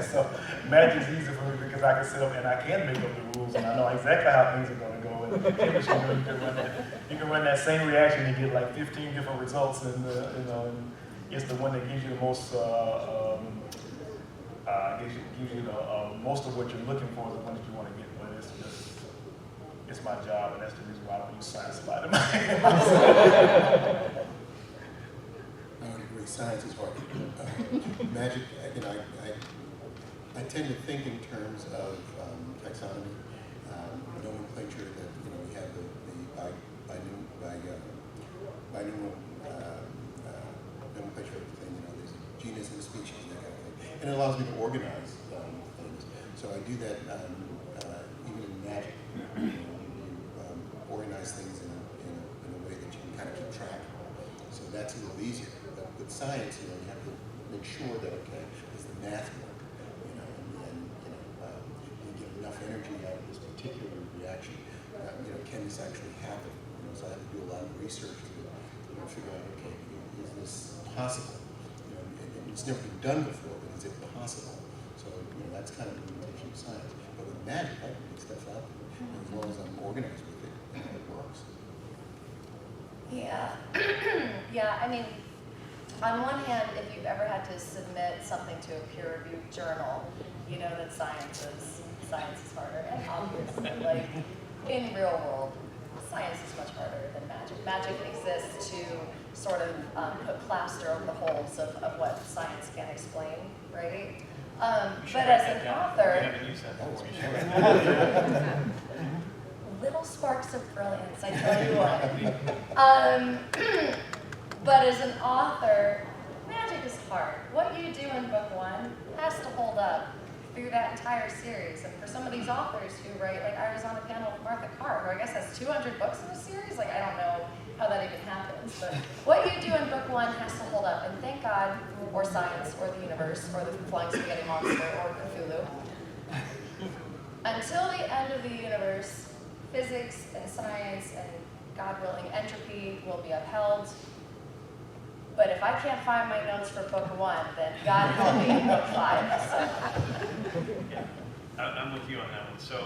So magic is easy for me because I can sit up and I can make up the rules, and I know exactly how things are going to go. And chemistry, you can run that same reaction and get like 15 different results, and and it's the one that gives you the most. Gives you the most of what you're looking for is the one that you want to get. But it's my job, and that's the reason why I don't use science a lot in my I would agree. Science is hard. Magic, I tend to think in terms of taxonomy, nomenclature. That we have the binomial nomenclature of the thing. There's a genus and a species, and that kind of thing, and it allows me to organize things. So I do that even in magic. You organize things in a way that you can kind of keep track. So that's a little easier. But with science, you have to make sure that does the math work, and you get enough energy out of this particular reaction. Can this actually happen? So I have to do a lot of research to figure out, okay, is this possible? It's never been done before, but is it possible? So that's kind of the limitation of science. But with magic, I can make stuff out there, and as long as I'm organized with it, it works. Yeah. Yeah, I mean, on one hand, if you've ever had to submit something to a peer-reviewed journal, you know that science is harder. And obviously, like, in real world, science is much harder than magic. Magic exists to sort of put plaster over the holes of what science can't explain, right? But as an author, We haven't used that. little sparks of brilliance, I tell you what. But as an author, magic is hard. What you do in book one has to hold up through that entire series. And for some of these authors who write, like I was on a panel with Martha Carr, who I guess has 200 books in a series. Like I don't know how that even happens. But what you do in book one has to hold up. And thank God, or science, or the universe, or the flying spaghetti monster, or Cthulhu. Until the end of the universe, physics and science and, God willing, entropy will be upheld. But if I can't find my notes for book one, then God help me in book 5. Yeah, I'm with you on that one. So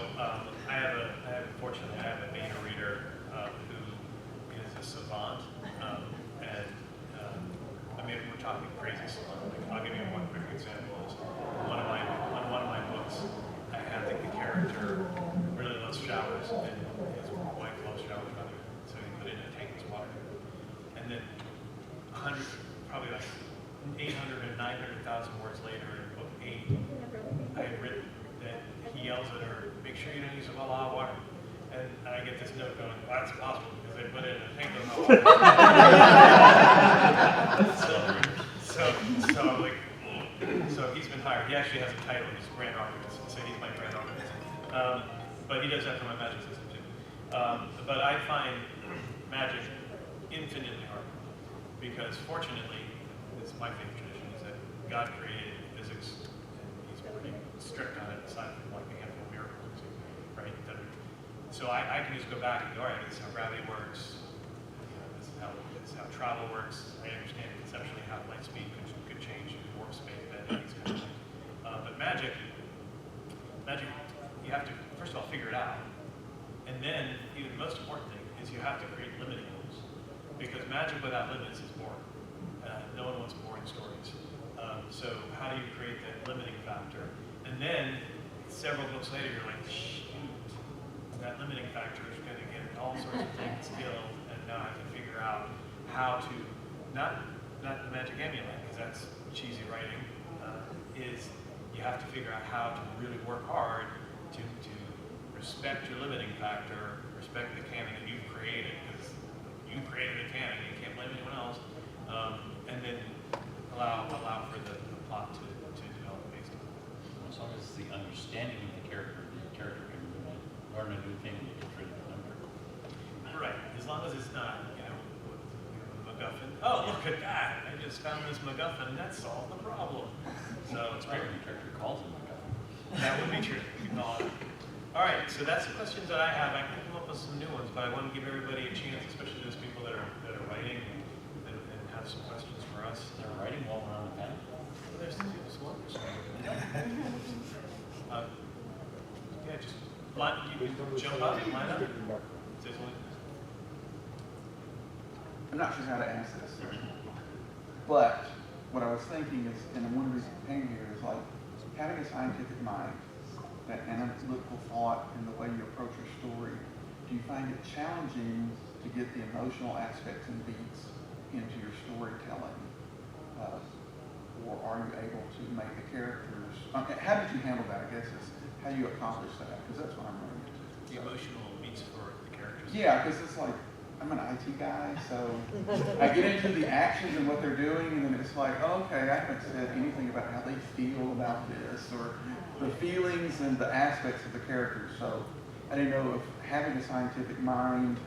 unfortunately, I have a beta reader who is a savant, we're talking crazy savant. I'll give you one quick example. Is on one of my books, I have the character really loves showers, and his wife loves showers rather, so he put it in a tankless water, and then probably like 800 and 900,000 words later in book 8, I had written that he yells at her, make sure you don't use a lot of water. And I get this note going, well, that's impossible because they put it in a tank of hot water. So actually has a title. He's Grand Archivist. So he's my Grand Archivist. But he does that for my magic system too. But I find magic infinitely hard because fortunately, it's my favorite tradition is that God created physics and he's pretty strict on it aside from like a handful of miracles, right? So I can just go back and go, all right, this is how gravity works. You know, this is how travel works. I understand conceptually how light speed could change warp space, bending, these kind of things. But magic, you have to first of all figure it out, and then even the most important thing is you have to create limiting rules, because magic without limits is boring. No one wants boring stories. So how do you create that limiting factor? And then several books later, you're like, shoot, that limiting factor is going to get all sorts of things killed, and now I have to figure out how to not the magic amulet, because that's cheesy writing. Is you have to figure out how to really work hard to respect your limiting factor, respect the canon that you've created, because you created a canon, you can't blame anyone else, and then allow for the plot to develop based on it. As long as it's the understanding of the character can learn a new thing and get rid of the number. Right, as long as it's not, MacGuffin. Oh, look at that! I just found this MacGuffin, and that solved the problem. So It's great when the character calls him like that. that would be true. You can call it. All right, so that's the questions that I have. I can come up with some new ones, but I want to give everybody a chance, especially those people that are writing and have some questions for us. They're writing while we're on the panel. Well, there's two slogans. Yeah, just you can jump up and line up. Say something. I'm not sure how to answer this, but what I was thinking is, and one reason I came here is like having a scientific mind, that analytical thought in the way you approach your story. Do you find it challenging to get the emotional aspects and beats into your storytelling, or are you able to make the characters? Okay, how did you handle that? I guess is how you accomplish that, because that's what I'm running into. The emotional beats for the characters. Yeah, because it's like, I'm an IT guy, so I get into the actions and what they're doing, and then it's like, okay, I haven't said anything about how they feel about this, or the feelings and the aspects of the characters. So I didn't know if having a scientific mind,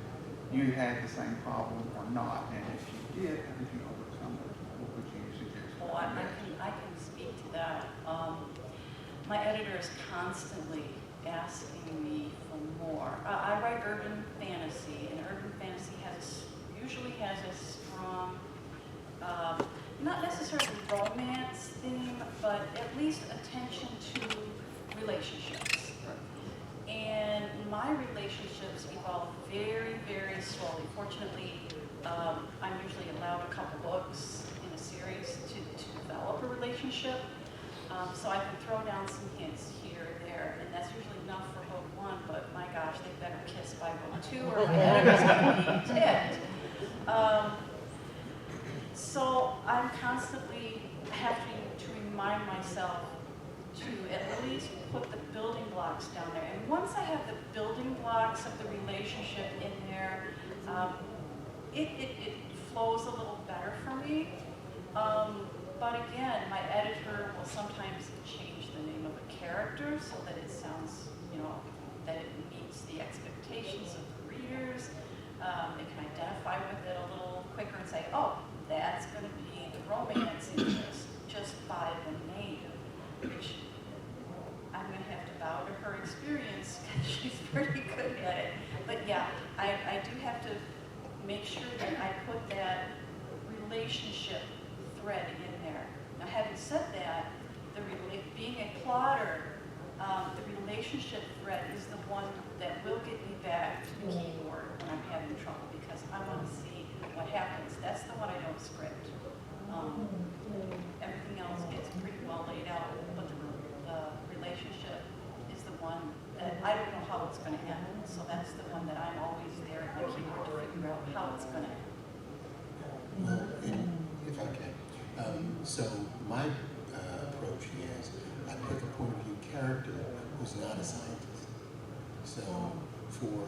you had the same problem or not, and if you did, how did you overcome it? What would you suggest? Oh, I can speak to that. My editor is constantly asking me for more. I write urban fantasy, and urban fantasy usually has a strong, not necessarily romance theme, but at least attention to relationships. And my relationships evolve very, very slowly. Fortunately, I'm usually allowed a couple books in a series to develop a relationship. So I can throw down some hints here and there, and that's usually enough for book one, but my gosh, they better kiss by book two or my editor's going to be ticked. So I'm constantly having to remind myself to at least put the building blocks down there. And once I have the building blocks of the relationship in there, it flows a little better for me. But again, my editor will sometimes change the name of a character so that it sounds, that it meets the expectations of the readers. It can identify with it a little quicker and say, oh, that's going to be the romance interest just by the name, which I'm going to have to bow to her experience because she's pretty good at it. But yeah, I do have to make sure that I put that relationship thread in there. Now, having said that, being a plotter, the relationship thread is the one that will get me back to the keyboard when I'm having trouble, because I want to see what happens. That's the one I don't script. Everything else gets pretty well laid out, but the relationship is the one that I don't know how it's going to end. So that's the one that I'm always there at my keyboard to figure out how it's going to end. Well, if I can. So my approach is I pick a point of view character who's not a scientist. So for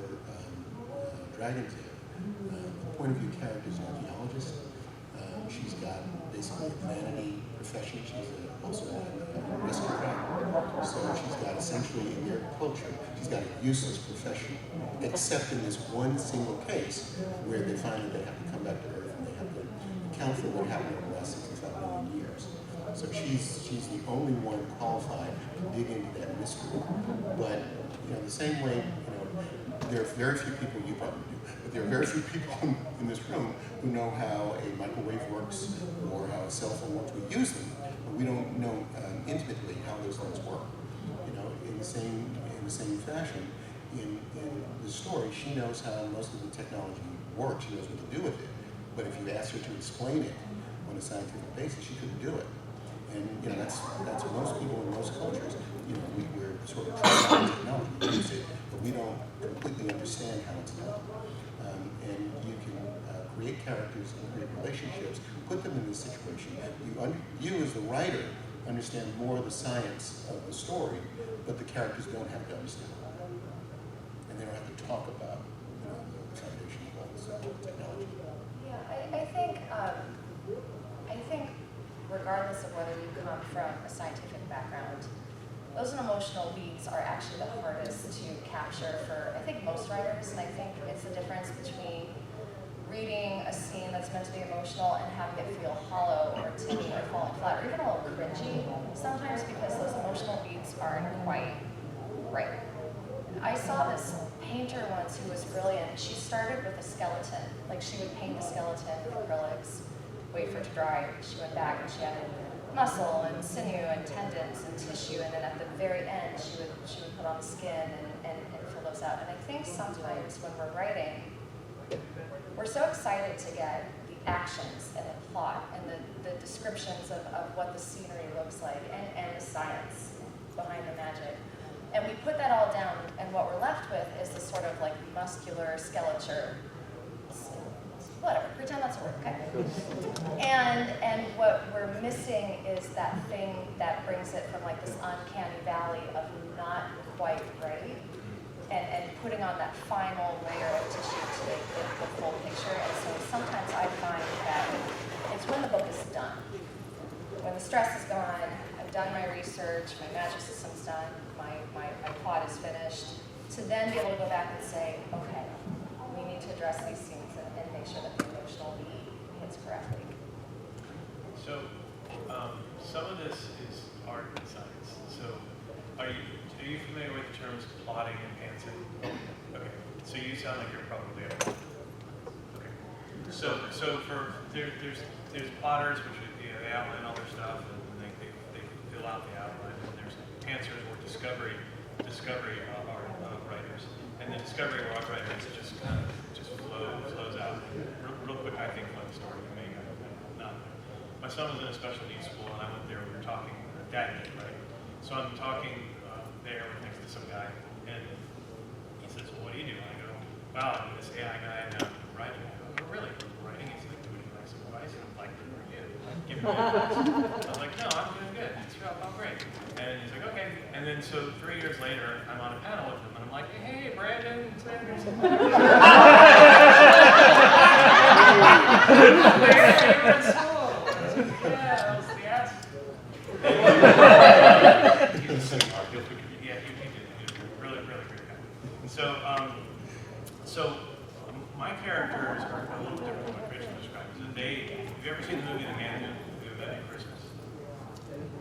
Dragon's Den, the point of view character is an archaeologist. She's got basically a vanity profession. She's also a aristocrat. So she's got essentially in their culture, she's got a useless profession, except in this one single case where they find that they have to come back to Earth and they have to account for what happened over the last 65 million years. So she's the only one qualified to dig into that mystery. But the same way, there are very few people, you probably do, but there are very few people in this room who know how a microwave works or how a cell phone works. We use them, but we don't know intimately how those things work. In the same fashion, in the story, she knows how most of the technology works. She knows what to do with it. But if you ask her to explain it on a scientific basis, she couldn't do it. And that's most people in most cultures. We're sort of trying to technology, we use it, but we don't completely understand how it's done. And you can create characters and create relationships, put them in this situation. You as the writer understand more of the science of the story, but the characters don't have to understand it. And they don't have to talk about the foundation of all this technology. Yeah, I think regardless of whether you come from a scientific background, those emotional beats are actually the hardest to capture for, I think, most writers. And I think it's the difference between reading a scene that's meant to be emotional and having it feel hollow or tinny or falling flat or even a little cringy sometimes because those emotional beats aren't quite right. I saw this painter once who was brilliant. She started with a skeleton. Like she would paint the skeleton with acrylics, wait for it to dry. She went back and she added muscle and sinew and tendons and tissue, and then at the very end she would put on the skin and fill those out. And I think sometimes when we're writing, we're so excited to get the actions and the plot and the descriptions of what the scenery looks like and the science behind the magic. And we put that all down, and what we're left with is this sort of like muscular skeleton. Whatever, pretend that's a word, okay? And what we're missing is that thing that brings it from like this uncanny valley of not quite right, and putting on that final layer of tissue to make the full picture. And so sometimes I find that it's when the book is done. When the stress is gone, I've done my research, my magic system's done, my plot is finished, to then be able to go back and say, okay, we need to address these scenes and make sure that the emotional beat hits correctly. So, some of this is art and science. So, are you familiar with the terms plotting and pantsing? Okay. So you sound like you're probably a okay. So there's plotters, which they outline all their stuff and they fill out the outline. And there's pantsers or discovery art writers, and the discovery art writers just kind of flows out. Real quick, I think funny story. Not. My son was in a special needs school, and I went there. We were talking dad did, right? So I'm talking there next to some guy, and he says, "Well, what do you do?" I go, "Wow, I'm this AI guy and I'm writing." I go, "Oh, really? Writing?" He's like, "Would you like some advice?" And I'm like, "Yeah, give me advice." I was like, "No, I'm doing good. I'm great." And he's like, "Okay." And then so 3 years later, I'm on a panel with him, and I'm like, "Hey, Brandon, Sanders." My characters are a little different than what Rachel described. Have you ever seen the movie The Man Who Invented Christmas?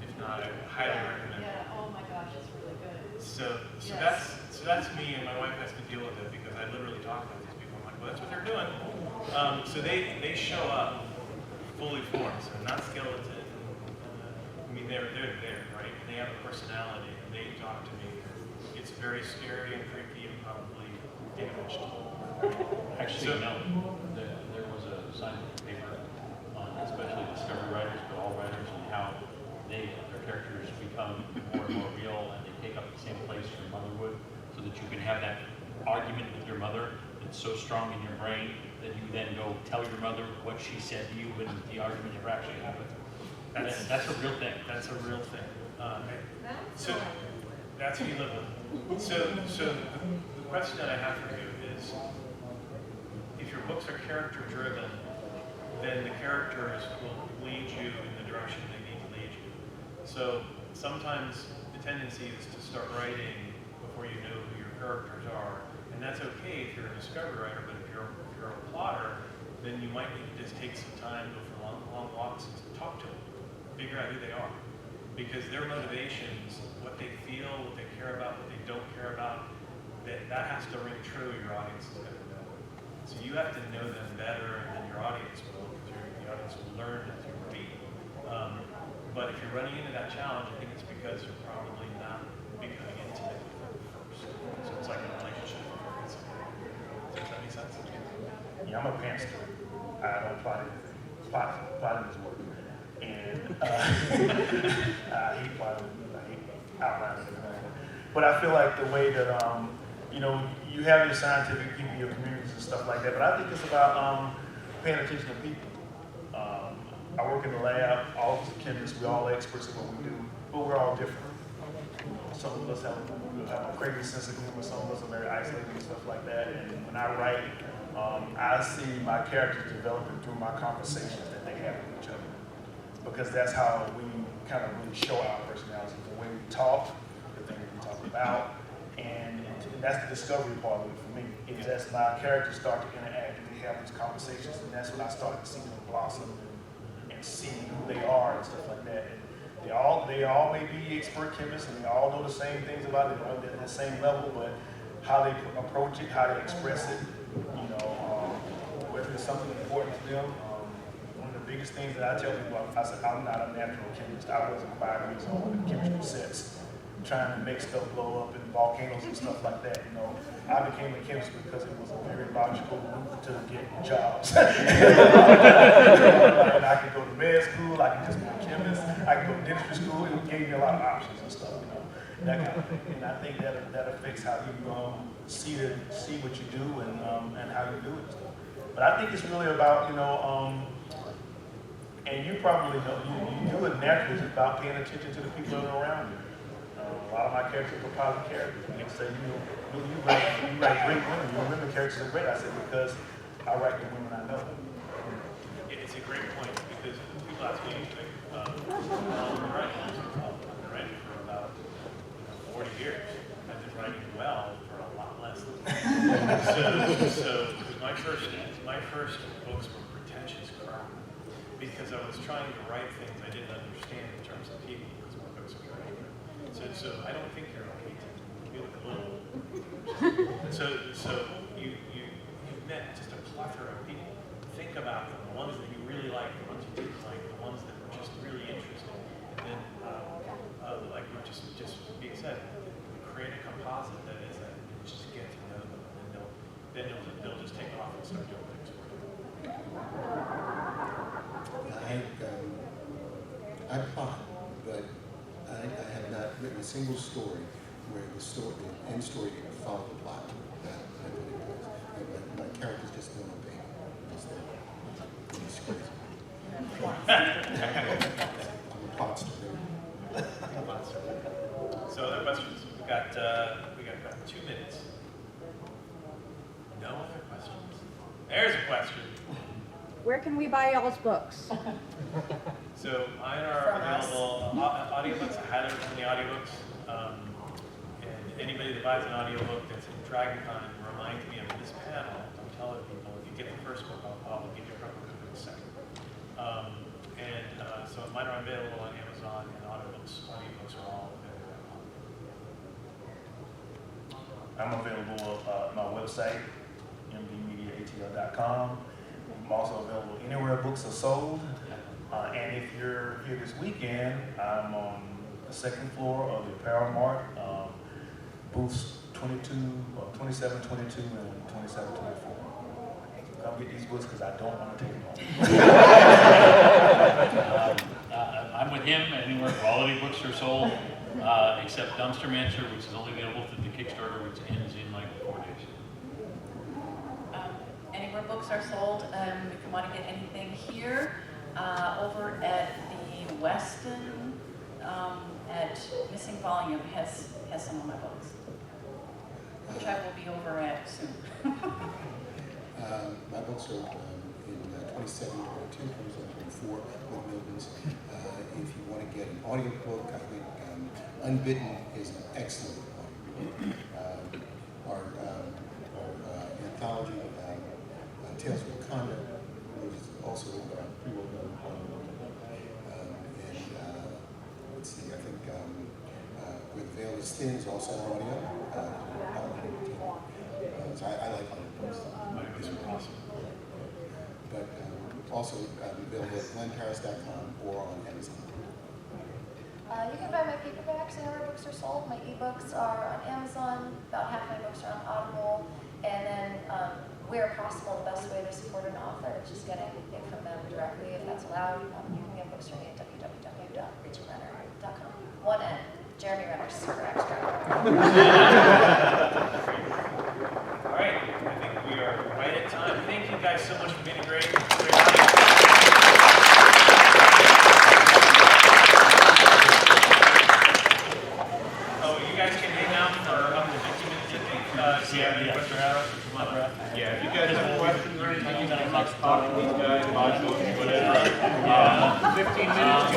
If not, I highly recommend it. Yeah, oh my gosh, it's really good. So Yes. that's me, and my wife has to deal with it because I literally talk about these people. I'm like, well, that's what they're doing. So they show up fully formed, so not skeleton. I mean, they're there, right? And they have a personality, and they talk to me. It's very scary and creepy and probably damaged. Actually, no. There was a scientific paper on especially discovery writers, but all writers, and how their characters become more and more real, and they take up the same place your mother would, so that you can have that argument with your mother that's so strong in your brain that you then go tell your mother what she said to you when the argument never actually happened. That's a real thing. That's a real thing. So that's what you live with. So the question that I have for you is, if your books are character driven, then the characters will lead you in the direction they need to lead you. So sometimes the tendency is to start writing before you know who your characters are, and that's okay if you're a discovery writer, but if you're a plotter, then you might need to just take some time, go for long walks, and talk to them, figure out who they are. Because their motivations, what they feel, what they care about, what they don't care about, that has to ring true, your audience is going to know. So you have to know them better than your audience will, because the audience will learn as you read. But if you're running into that challenge, I think it's because you're probably not becoming intimate with them first. So it's like a relationship. Does that make sense? Yeah, I'm a pantser. I don't plot anything. Plotting is work. And I hate plotting. I hate outlining everything. But I feel like the way that, you have your scientific people, your communities and stuff like that, but I think it's about paying attention to people. I work in the lab, all of us are chemists, we're all experts in what we do, but we're all different. Some of us have a crazy sense of humor, some of us are very isolated and stuff like that, and when I write, I see my characters developing through my conversations that they have with each other. Because that's how we kind of really show our personalities, the way we talk, the things we talk about, and that's the discovery part of it for me, is as my characters start to interact and they have these conversations, and that's when I started to see them blossom and see who they are and stuff like that. And they all may be expert chemists and they all know the same things about it, they're at the same level, but how they approach it, how they express it, whether it's something important to them. One of the biggest things that I tell people, I said, I'm not a natural chemist. I wasn't 5 years old in chemistry sets trying to make stuff blow up in volcanoes and stuff like that. I became a chemist because it was a very logical route to get jobs. I could go to med school, I could just be a chemist, I could go to dentistry school. It gave me a lot of options and stuff, that kind of thing. And I think that affects how you see what you do and how you do it. But I think it's really about, and you probably know, you do it naturally, it's about paying attention to the people that are around you. A lot of my characters are positive characters. And they say, you write great women, your women characters are great. I said, because I write the women I know. It's a great point, because people ask me, I've been writing for about 40 years. I've been writing well for a lot less than that. So my first books were pretentious crap, because I was trying to write things I didn't understand in terms of people, because my books were great. So I don't think you're okay to you look a little. So you met just a plethora of people. Think about them, the ones that you really like, the ones you didn't like, the ones that were just really interesting. And then, like just being said, create a composite that is that, and just get to know them, and then they'll just take off and start doing things for you. I plot, but I have not written a single story where the end story didn't follow the plot. My characters just don't obey. It's crazy. I'm a plot story. So other questions? We got about 2 minutes. No other questions? There's a question. Where can we buy y'all's books? So mine are available, audiobooks, I highly recommend the audiobooks. And anybody that buys an audiobook that's in DragonCon reminds me of this panel. Don't tell other people. If you get the first book, I'll give you a proper copy of the second. So mine are available on Amazon, and audiobooks are all available. I'm available on my website, mdmediaatl.com. I'm also available anywhere books are sold. And if you're here this weekend, I'm on the second floor of the Apparel Mart, booths 27, 22, and 27, 24. Come get these books because I don't want to take them home. I'm with him anywhere quality books are sold, except Dumpster Mancer, which is only available through the Kickstarter, which ends in like 4 days. Anywhere books are sold, if you want to get anything here, over at the Weston, at Missing Volume has some of my books, which I will be over at soon. My books are in 26 27, 22, 27, 24 with Milton's. If you want to get an audiobook, I think Unbidden is an excellent audiobook. Our anthology, Tales of Wakanda, was also pretty well done. Let's see, I think Where the Veil is Thin is also an audio. So I like audiobooks. These are awesome. But also available at glenparris.com or on Amazon. You can buy my paperbacks and where books are sold. My ebooks are on Amazon. About half my books are on Audible. And then, where possible, the best way to support an author is just getting it from them directly, if that's allowed. You can get books from me at www.rachelrenner.com. One N. Jeremy Renner, super extra. All right, I think we are right at time. Thank you guys so much for being a great Oh, you guys can hang out for up to 15 minutes, I think. Yeah, any questions? Yeah, if you guys have questions or anything, you can talk to these guys, buy books, whatever. 15 minutes,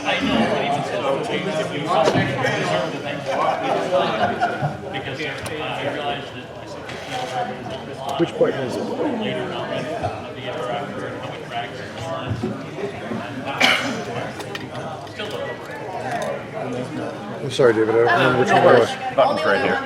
I know, but even so, if you deserve the thank you. Because I realized that I said, Which part is it? later on, the interactor and how we track it. Still look over it. I'm sorry, David, I don't remember which one it was. Button's right here.